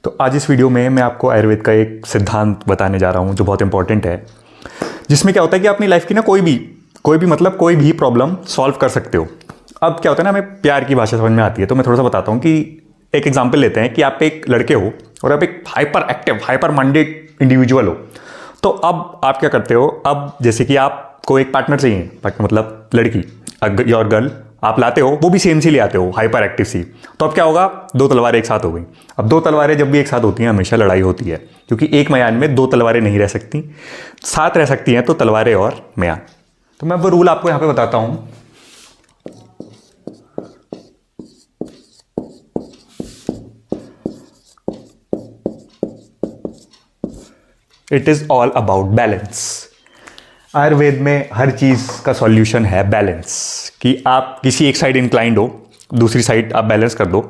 तो आज इस वीडियो में मैं आपको आयुर्वेद का एक सिद्धांत बताने जा रहा हूँ जो बहुत इंपॉर्टेंट है, जिसमें क्या होता है कि आप अपनी लाइफ की ना कोई भी प्रॉब्लम सॉल्व कर सकते हो। अब क्या होता है ना, हमें प्यार की भाषा समझ में आती है, तो मैं थोड़ा सा बताता हूँ कि एक एग्जाम्पल लेते हैं कि आप एक लड़के हो और आप एक hyper active hyper minded individual हो। तो अब आप क्या करते हो, अब जैसे कि आपको एक पार्टनर चाहिए, मतलब लड़की योर गर्ल आप लाते हो, वो भी सेम सी ले आते हो, हाइपर एक्टिव सी। तो अब क्या होगा, दो तलवारें एक साथ हो गई। अब दो तलवारें जब भी एक साथ होती हैं हमेशा लड़ाई होती है, क्योंकि एक म्यान में दो तलवारें नहीं रह सकती, साथ रह सकती हैं तो तलवारें और म्यान। तो मैं वो रूल आपको यहां पे बताता हूं। It is all about balance. Ayurveda में हर चीज़ का सॉल्यूशन है बैलेंस, कि आप किसी एक साइड इंक्लाइंड हो, दूसरी साइड आप बैलेंस कर दो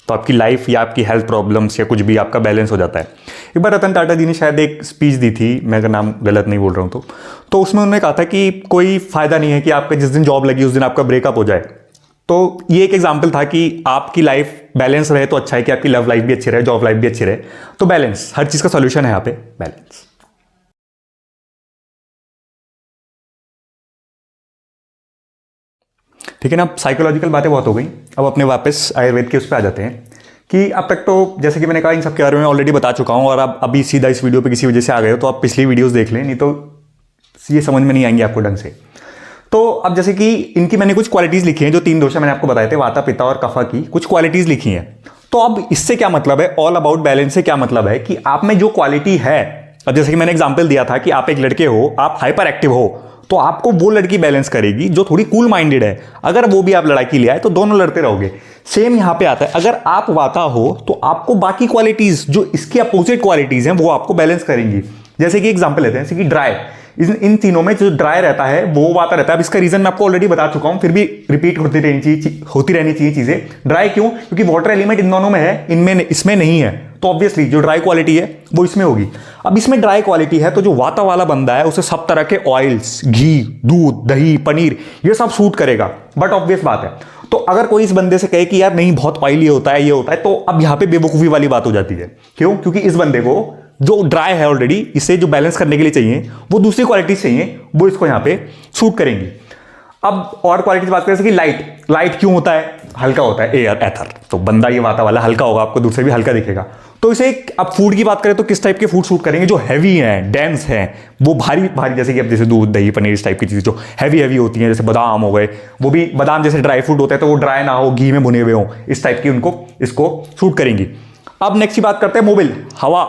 तो आपकी लाइफ या आपकी हेल्थ प्रॉब्लम्स या कुछ भी आपका बैलेंस हो जाता है। एक बार रतन टाटा जी ने शायद एक स्पीच दी थी, मैं अगर नाम गलत नहीं बोल रहा हूँ तो उसमें उन्होंने कहा था कि कोई फ़ायदा नहीं है कि आपका जिस दिन जॉब लगी उस दिन आपका ब्रेकअप हो जाए। तो ये एक एग्जाम्पल था कि आपकी लाइफ बैलेंस रहे तो अच्छा है, कि आपकी लव लाइफ भी अच्छी रहे, जॉब लाइफ भी अच्छी रहे। तो बैलेंस, हर चीज़ का सॉल्यूशन है यहाँ पे बैलेंस। ठीक है ना। अब साइकोलॉजिकल बातें बहुत हो गई, अब अपने वापस आयुर्वेद के उस पर आ जाते हैं कि अब तक तो जैसे कि मैंने कहा इन सब के बारे में ऑलरेडी बता चुका हूँ, और आप अभी सीधा इस वीडियो पे किसी वजह से आ गए हो तो आप पिछली वीडियोस देख लें, नहीं तो ये समझ में नहीं आएंगे आपको ढंग से। तो अब जैसे कि इनकी मैंने कुछ क्वालिटीज़ लिखी हैं, जो तीन दोष मैंने आपको बताए थे, वाता पित्ता और कफा की कुछ क्वालिटीज़ लिखी हैं। तो अब इससे क्या मतलब है, ऑल अबाउट बैलेंस से क्या मतलब है कि आप में जो क्वालिटी है, अब जैसे कि मैंने एग्जाम्पल दिया था कि आप एक लड़के हो, आप हाइपर एक्टिव हो, तो आपको वो लड़की बैलेंस करेगी जो थोड़ी कूल माइंडेड है। अगर वो भी आप लड़ाई के लिए आए तो दोनों लड़ते रहोगे। सेम यहां पे आता है, अगर आप वाता हो तो आपको बाकी क्वालिटीज जो इसकी अपोजिट क्वालिटीज हैं वो आपको बैलेंस करेंगी। जैसे कि एग्जांपल लेते हैं, जैसे कि ड्राई, इन तीनों में जो ड्राई रहता है वो वाता रहता है। अब इसका रीजन मैं आपको ऑलरेडी बता चुका हूं, फिर भी रिपीट होती रहनी चाहिए चीजें। ड्राई क्यों? क्योंकि वाटर एलिमेंट इन दोनों में है, इसमें नहीं है, तो ऑब्वियसली जो ड्राई क्वालिटी है वो इसमें होगी। अब इसमें ड्राई क्वालिटी है तो जो वाता वाला बंदा है उसे सब तरह के ऑयल्स, घी, दूध, दही, पनीर ये सब सूट करेगा। बट ऑब्वियस बात है, तो अगर कोई इस बंदे से कहे कि यार नहीं बहुत ऑयली होता है, ये होता है, तो अब यहां पे बेवकूफी वाली बात हो जाती है। क्यों? क्योंकि इस बंदे को जो ड्राई है ऑलरेडी, इसे जो बैलेंस करने के लिए चाहिए वो दूसरी क्वालिटीज चाहिए, वो इसको यहां पे सूट करेंगी। अब और क्वालिटी बात करें, जैसे कि लाइट क्यों होता है? हल्का होता है, एयर, एथर। तो बंदा ये वाता वाला हल्का होगा, आपको दूर से भी हल्का दिखेगा। तो इसे अब फूड की बात करें तो किस टाइप के फूड सूट करेंगे? जो हैवी हैं, डेंस हैं, वो भारी भारी, जैसे कि अब जैसे दूध, दही, पनीर, इस टाइप की चीजें जो हैवी होती हैं, जैसे बादाम हो गए, वो भी बादाम जैसे ड्राई फ्रूट होते हैं तो वो ड्राई ना हो, घी में भुने हुए हो, इस टाइप की उनको इसको सूट करेंगी। अब नेक्स्ट की बात करते हैं मोबिल। हवा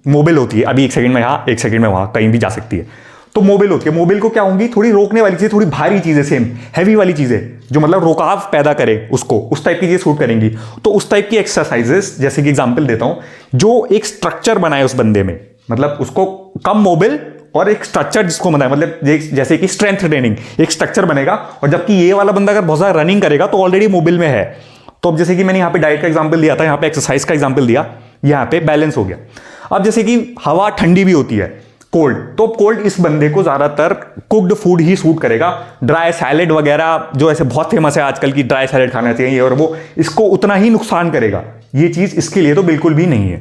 मोबिल होती है, अभी एक सेकंड में यहाँ, एक सेकंड में वहां, कहीं भी जा सकती है। तो मोबिल होती है, मोबिल को क्या होंगी? थोड़ी रोकने वाली चीजें, थोड़ी भारी चीजें, सेम हैवी वाली चीजें जो मतलब रोकाव पैदा करे उसको, उस टाइप की चीजें सूट करेंगी। तो उस टाइप की एक्सरसाइजेस, जैसे कि एग्जांपल देता हूं, जो एक स्ट्रक्चर बनाए उस बंदे में, मतलब उसको कम मोबिल और एक स्ट्रक्चर जिसको बनाए, मतलब जैसे कि स्ट्रेंथ ट्रेनिंग, एक स्ट्रक्चर बनेगा। और जबकि ये वाला बंदा अगर बहुत ज्यादा रनिंग करेगा तो ऑलरेडी मोबिल में है। तो अब जैसे कि मैंने यहाँ पे डाइट का एग्जाम्पल दिया था, यहाँ पे एक्सरसाइज का एग्जाम्पल दिया, यहाँ पे बैलेंस हो गया। अब जैसे कि हवा ठंडी भी होती है, कोल्ड, तो कोल्ड इस बंदे को ज्यादातर कुक्ड फूड ही सूट करेगा। ड्राई सैलेड वगैरह जो ऐसे बहुत फेमस है आजकल की, ड्राई सैलेड खाना चाहिए और वो इसको उतना ही नुकसान करेगा। ये चीज इसके लिए तो बिल्कुल भी नहीं है।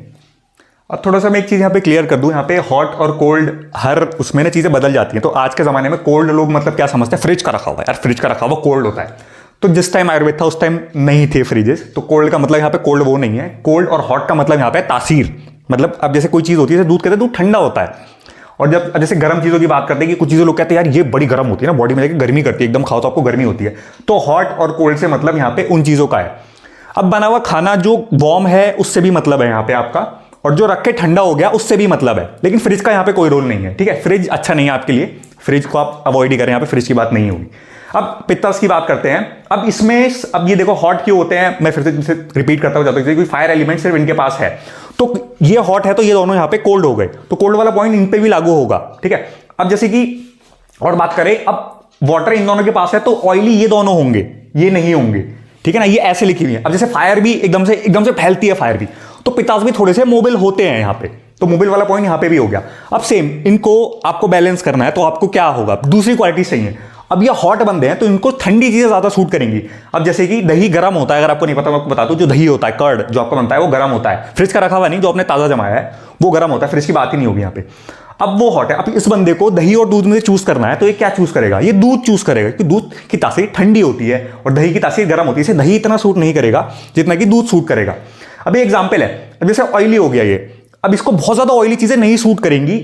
अब थोड़ा सा मैं एक चीज यहाँ पे क्लियर कर दूं, यहाँ पे हॉट और कोल्ड हर उसमें ना चीजें बदल जाती हैं। तो आज के जमाने में कोल्ड लोग मतलब क्या समझते हैं? फ्रिज का रखा हुआ है यार, फ्रिज का रखा हुआ कोल्ड होता है। तो जिस टाइम आयुर्वेद था उस टाइम नहीं थे फ्रिजेस, तो कोल्ड का मतलब यहाँ पे कोल्ड वो नहीं है। कोल्ड और हॉट का मतलब यहाँ पे तासीर, मतलब अब जैसे कोई चीज होती है, जैसे दूध कहते हैं दूध ठंडा होता है। और जब जैसे गर्म चीजों की बात करते हैं कि कुछ चीजें लोग कहते हैं यार ये बड़ी गर्म होती है ना, बॉडी में जाके गर्मी करती है, एकदम खाओ तो आपको गर्मी होती है। तो हॉट और कोल्ड से मतलब यहाँ पे उन चीजों का है। अब बना हुआ खाना जो वार्म है उससे भी मतलब है यहाँ पे आपका, और जो रख के ठंडा हो गया उससे भी मतलब है। लेकिन फ्रिज का यहाँ पे कोई रोल नहीं है, ठीक है? फ्रिज अच्छा नहीं है आपके लिए, फ्रिज को आप अवॉइड ही करें, यहाँ पे फ्रिज की बात नहीं होगी। अब पित्तस की बात करते हैं। अब इसमें अब ये देखो हॉट क्यों होते हैं, मैं फिर से रिपीट करता हूं, जाता हूं, फायर एलिमेंट सिर्फ इनके पास है। तो ये हॉट है तो ये दोनों यहां पे कोल्ड हो गए, तो कोल्ड वाला पॉइंट इन पे भी लागू होगा, ठीक है? अब जैसे कि और बात करें, अब वाटर इन दोनों के पास है तो ऑयली ये दोनों होंगे, ये नहीं होंगे, ठीक है ना? ये ऐसे लिखी हुई है। अब जैसे फायर भी एकदम से फैलती है फायर भी, तो पित्तास भी थोड़े से मोबिल होते हैं यहाँ पे, तो मोबिल वाला पॉइंट यहाँ पे भी हो गया। अब सेम इनको आपको बैलेंस करना है तो आपको क्या होगा? दूसरी क्वालिटी चाहिए। अब ये हॉट बंदे हैं तो इनको ठंडी चीजें ज्यादा सूट करेंगी। अब जैसे कि दही गर्म होता है, अगर आपको नहीं पता मैं आपको बता दूं, जो दही होता है कर्ड जो आपको बनता है वो गर्म होता है, फ्रिज का रखा हुआ नहीं, जो आपने ताजा जमाया है वो गर्म होता है, फ्रिज की बात ही नहीं होगी यहाँ पे। अब वो हॉट है, अब इस बंदे को दही और दूध में चूज करना है तो ये क्या चूज करेगा, ये दूध चूज करेगा कि दूध की तासीर ठंडी होती है और दही की तासीर गर्म होती है, इसे दही इतना सूट नहीं करेगा जितना कि दूध सूट करेगा। अब एग्जाम्पल है, अब जैसे ऑयली हो गया ये, अब इसको बहुत ज्यादा ऑयली चीजें नहीं सूट करेंगी,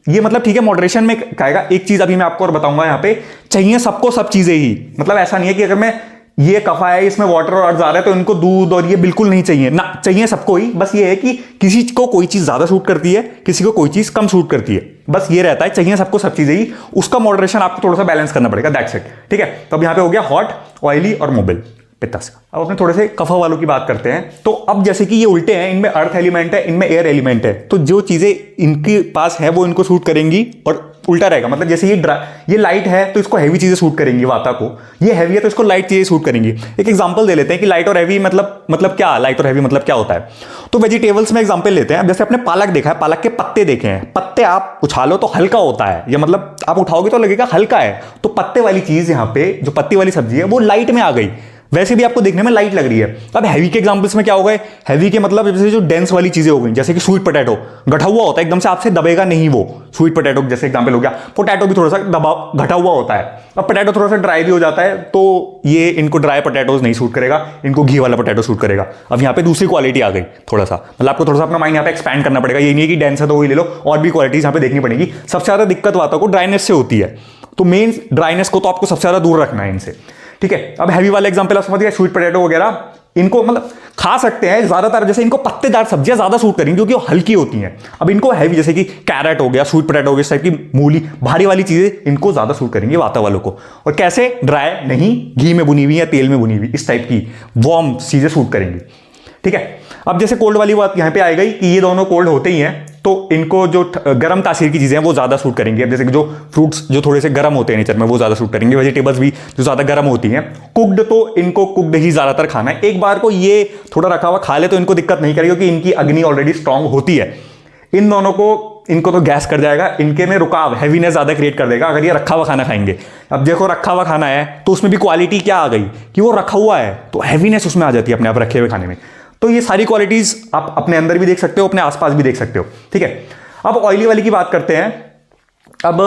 ये मतलब ठीक है मॉडरेशन में कहेगा। एक चीज अभी मैं आपको और बताऊंगा, यहाँ पे चाहिए सबको सब चीजें ही, मतलब ऐसा नहीं है कि अगर मैं ये कफा है इसमें वाटर और अर्ज आ रहा है तो इनको दूध और ये बिल्कुल नहीं चाहिए ना, चाहिए सबको ही। बस ये है कि किसी को कोई चीज ज्यादा सूट करती है, किसी को कोई चीज कम सूट करती है, बस ये रहता है, चाहिए सबको सब चीजें ही, उसका मॉडरेशन आपको थोड़ा सा बैलेंस करना पड़ेगा, दैट्स इट। ठीक है, तो अब यहाँ पे हो गया हॉट, ऑयली और मोबाइल पित्ताश का। अब अपने थोड़े से कफा वालों की बात करते हैं। तो अब जैसे कि ये उल्टे हैं, इनमें अर्थ एलिमेंट है, इनमें एयर एलिमेंट है, तो जो चीजें इनके पास है वो इनको सूट करेंगी और उल्टा रहेगा। मतलब जैसे ये लाइट है तो इसको हैवी चीजें सूट करेंगी वाता को, ये हैवी है तो इसको लाइट चीजें सूट करेंगी। एक एग्जांपल दे लेते हैं कि लाइट और हैवी मतलब क्या, लाइट और हैवी मतलब क्या होता है। तो वेजिटेबल्स में एग्जांपल लेते हैं। अब जैसे आपने पालक देखा है, पालक के पत्ते देखे हैं, पत्ते आप उछालो तो हल्का होता है, या मतलब आप उठाओगे तो लगेगा हल्का है, तो पत्ते वाली चीज यहाँ पे जो पत्ती वाली सब्जी है वो लाइट में आ गई, वैसे भी आपको देखने में लाइट लग रही है। अब हैवी के एग्जांपल्स में क्या हो गए, हैवी के मतलब जैसे जो डेंस वाली चीजें हो गई, जैसे कि स्वीट पोटैटो, गठा हुआ होता है एकदम से, आपसे दबेगा नहीं वो, स्वीट पोटैटो जैसे एग्जांपल हो गया। पोटैटो भी थोड़ा सा घटा हुआ होता है। अब पोटैटो थोड़ा सा ड्राई भी हो जाता है, तो ये इनको ड्राई पोटैटोज नहीं सूट करेगा, इनको घी वाला पोटैटो सूट करेगा। अब यहाँ पे दूसरी क्वालिटी आ गई, थोड़ा सा मतलब आपको थोड़ा सा अपना माइंड यहाँ पे एक्सपैंड करना पड़ेगा। ये नहीं है कि डेंस है तो वही ले लो, और भी क्वालिटीज यहाँ पे देखनी पड़ेगी। सबसे ज्यादा दिक्कत वाता को ड्राइनेस से होती है, तो मेन ड्राइनेस को तो आपको सबसे ज्यादा दूर रखना है इनसे। ठीक है, अब हैवी वाला एग्जांपल आप समझ गए, स्वीट पोटैटो वगैरह, इनको मतलब खा सकते हैं ज्यादातर, जैसे इनको पत्तेदार सब्जियां ज्यादा सूट करेंगी क्योंकि वो हल्की होती हैं। अब इनको हैवी जैसे कि कैरेट हो गया, स्वीट पोटैटो हो गया, इस टाइप की मूली भारी वाली चीजें इनको ज्यादा सूट करेंगी वाता वालों को। और कैसे, ड्राई नहीं, घी में बुनी हुई या तेल में बुनी हुई, इस टाइप की वार्म चीजें सूट करेंगी। ठीक है, अब जैसे कोल्ड वाली बात यहां पे आ गई कि ये दोनों कोल्ड होते ही हैं, तो इनको जो गर्म तासीर की चीजें हैं वो ज्यादा सूट करेंगी। अब जैसे कि जो फ्रूट्स जो थोड़े से गर्म होते हैं नेचर में वो ज्यादा सूट करेंगे, वेजिटेबल्स भी जो ज्यादा गर्म होती हैं। कुक्ड तो इनको कुक्ड ही ज्यादातर खाना है, एक बार को ये थोड़ा रखा हुआ खा ले तो इनको दिक्कत नहीं करेगी क्योंकि इनकी अग्नि ऑलरेडी स्ट्रांग होती है। इन दोनों को, इनको तो गैस कर जाएगा, इनके में रुकाव, हैवीनेस ज्यादा क्रिएट कर देगा अगर ये रखा हुआ खाना खाएंगे। अब देखो रखा हुआ खाना है तो उसमें भी क्वालिटी क्या आ गई कि वो रखा हुआ है, तो हैवीनेस उसमें आ जाती है अपने आप रखे हुए खाने में। तो ये सारी क्वालिटीज आप अपने अंदर भी देख सकते हो, अपने आसपास भी देख सकते हो। ठीक है, अब ऑयली वाली की बात करते हैं। अब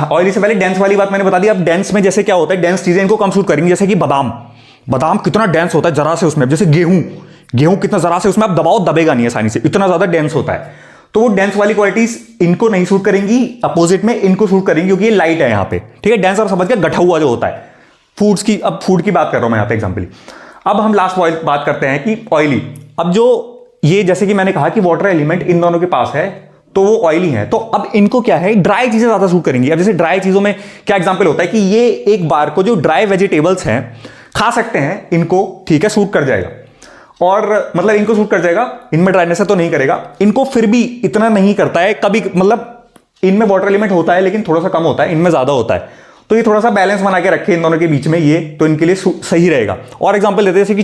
ऑयली से पहले डेंस वाली बात मैंने बता दी। अब डेंस में जैसे क्या होता है, डेंस चीजें इनको कम सूट करेंगी, जैसे कि बादाम कितना डेंस होता है जरा से उसमें, जैसे गेहूं कितना जरा से उसमें आप दबाओ दबेगा नहीं आसानी से, इतना ज्यादा डेंस होता है। तो वो डेंस वाली क्वालिटीज इनको नहीं सूट करेंगी, अपोजिट में इनको सूट करेंगी क्योंकि ये लाइट है यहाँ पे। ठीक है, डेंस आप समझ गए, गठा हुआ जो होता है फूड्स की। अब फूड की बात कर रहा हूं मैं यहाँ पे एग्जाम्पल। अब हम लास्ट बात करते हैं कि ऑयली। अब जो ये जैसे कि मैंने कहा कि वाटर एलिमेंट इन दोनों के पास है तो वो ऑयली है, तो अब इनको क्या है, ड्राई चीजें ज्यादा सूट करेंगी। अब जैसे ड्राई चीजों में क्या एग्जांपल होता है कि ये एक बार को जो ड्राई वेजिटेबल्स हैं खा सकते हैं, इनको ठीक है सूट कर जाएगा, और मतलब इनको सूट कर जाएगा, इनमें ड्राइनेस है तो नहीं करेगा। इनको फिर भी इतना नहीं करता है कभी, मतलब इनमें वाटर एलिमेंट होता है लेकिन थोड़ा सा कम होता है, इनमें ज्यादा होता है, तो ये थोड़ा सा बैलेंस बना के रखे इन दोनों के बीच में, ये तो इनके लिए सही रहेगा। और एग्जांपल लेते हैं जैसे कि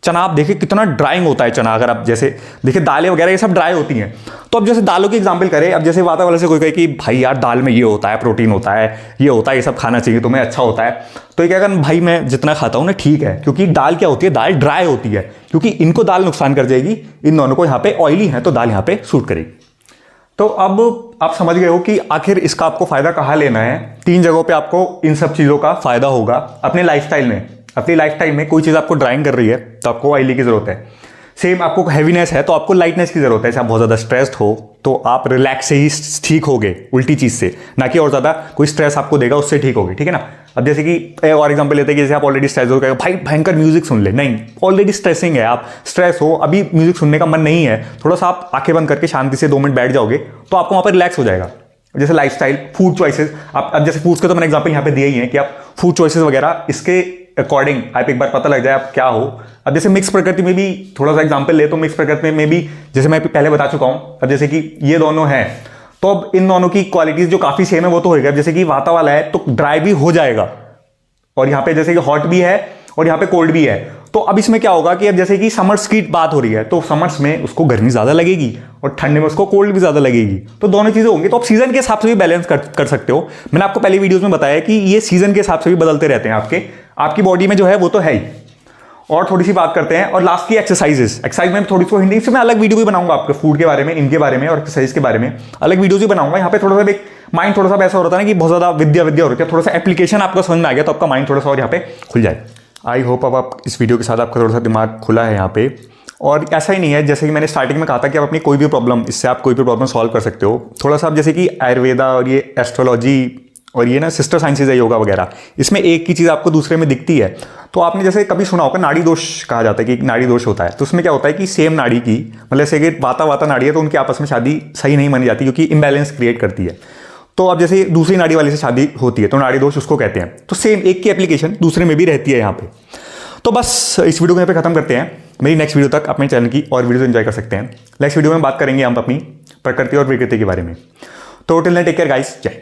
चना आप देखिए कितना ड्राइंग होता है चना, अगर आप जैसे देखिए दालें वगैरह ये सब ड्राई होती हैं। तो अब जैसे दालों की एग्जांपल करें, अब जैसे वाता वाले से कोई कहे कि भाई यार दाल में ये होता है, प्रोटीन होता है, ये होता है, ये सब खाना चाहिए तुम्हें, अच्छा होता है, तो ये क्या कहना, भाई मैं जितना खाता हूँ ना ठीक है, क्योंकि दाल क्या होती है, दाल ड्राई होती है, क्योंकि इनको दाल नुकसान कर जाएगी, इन दोनों को यहाँ पे ऑयली है तो दाल यहाँ पे सूट करेगी। तो अब आप समझ गए हो कि आखिर इसका आपको फायदा कहाँ लेना है। 3 जगहों पे आपको इन सब चीजों का फायदा होगा अपने लाइफस्टाइल में। अपनी लाइफस्टाइल में कोई चीज आपको ड्राइंग कर रही है तो आपको ऑयली की जरूरत है। सेम आपको हैवीनेस है तो आपको लाइटनेस की जरूरत है। जैसे आप बहुत ज्यादा स्ट्रेस्ड हो तो आप रिलैक्स से ही ठीक होगे, उल्टी चीज से, ना कि और ज्यादा कोई स्ट्रेस आपको देगा उससे ठीक होगे। ठीक है ना। अब जैसे कि और एग्जांपल लेते हैं कि जैसे आप ऑलरेडी स्ट्रेस हो गए, भाई भयंकर म्यूजिक सुन ले, नहीं, ऑलरेडी स्ट्रेसिंग है, आप स्ट्रेस हो, अभी म्यूजिक सुनने का मन नहीं है, थोड़ा सा आप आंखें बंद करके शांति से 2 मिनट बैठ जाओगे तो आपको वहां पर रिलैक्स हो जाएगा। जैसे लाइफस्टाइल, फूड चॉइसेस, आप अब जैसे फूड्स के तो मैंने एग्जांपल यहाँ पे दिए ही हैं कि आप फूड चॉइसेस वगैरह इसके अकॉर्डिंग आप एक बार पता लग जाए आप क्या हो। अब जैसे मिक्स प्रकृति में भी थोड़ा सा एग्जांपल ले तो मिक्स प्रकृति में भी जैसे मैं पहले बता चुका हूं, अब जैसे कि ये दोनों हैं तो अब इन दोनों की क्वालिटीज जो काफी सेम है वो तो होगा। जैसे कि वाता वाला है तो ड्राई भी हो जाएगा और यहाँ पे जैसे कि हॉट भी है और यहाँ पे कोल्ड भी है, तो अब इसमें क्या होगा कि अब जैसे कि समर्स की बात हो रही है, तो समर्स में उसको गर्मी ज़्यादा लगेगी और ठंड में उसको कोल्ड भी ज़्यादा लगेगी, तो दोनों चीज़ें होंगी। तो आप सीजन के हिसाब से भी बैलेंस कर सकते हो। मैंने आपको पहले वीडियोज़ में बताया कि ये सीजन के हिसाब से भी बदलते रहते हैं आपकी बॉडी में जो है वो तो है ही। और थोड़ी सी बात करते हैं और लास्ट की एक्सरसाइज में थोड़ी सी हिंदी से मैं अलग वीडियो भी बनाऊंगा आपके फूड के बारे में, इनके बारे में और एक्सरसाइज के बारे में अलग वीडियोज भी बनाऊंगा। यहाँ पे थोड़ा सा एक माइंड थोड़ा सा ऐसा होता है ना कि बहुत ज़्यादा विद्या हो रही है, थोड़ा सा एप्लीकेशन आपका समझ में आ गया तो आपका माइंड थोड़ा सा और यहाँ पे खुल जाए। आई होप अब आप इस वीडियो के साथ आपका थोड़ा सा दिमाग खुला है यहाँ पे। और ऐसा ही नहीं है, जैसे कि मैंने स्टार्टिंग में कहा था कि आप अपनी कोई भी प्रॉब्लम, इससे आप कोई भी प्रॉब्लम सॉल्व कर सकते हो। थोड़ा सा आप जैसे कि आयुर्वेदा और ये एस्ट्रोलॉजी और ये ना सिस्टर साइंसेज है, योगा वगैरह, इसमें एक ही चीज़ आपको दूसरे में दिखती है। तो आपने जैसे कभी सुना होगा नाड़ी दोष कहा जाता है कि नाड़ी दोष होता है, तो उसमें क्या होता है कि सेम नाड़ी की, मतलब जैसे कि वाता नाड़ी है तो उनकी आपस में शादी सही नहीं मानी जाती क्योंकि इम्बैलेंस क्रिएट करती है। तो अब जैसे दूसरी नाड़ी वाले से शादी होती है तो नाड़ी दोष उसको कहते हैं। तो सेम एक की एप्लीकेशन दूसरे में भी रहती है यहाँ पे। तो बस इस वीडियो को यहाँ पे खत्म करते हैं। मेरी नेक्स्ट वीडियो तक अपने चैनल की और वीडियो एंजॉय कर सकते हैं। नेक्स्ट वीडियो में बात करेंगे हम अपनी प्रकृति और विकृति के बारे में। तो till then take care guys, जय।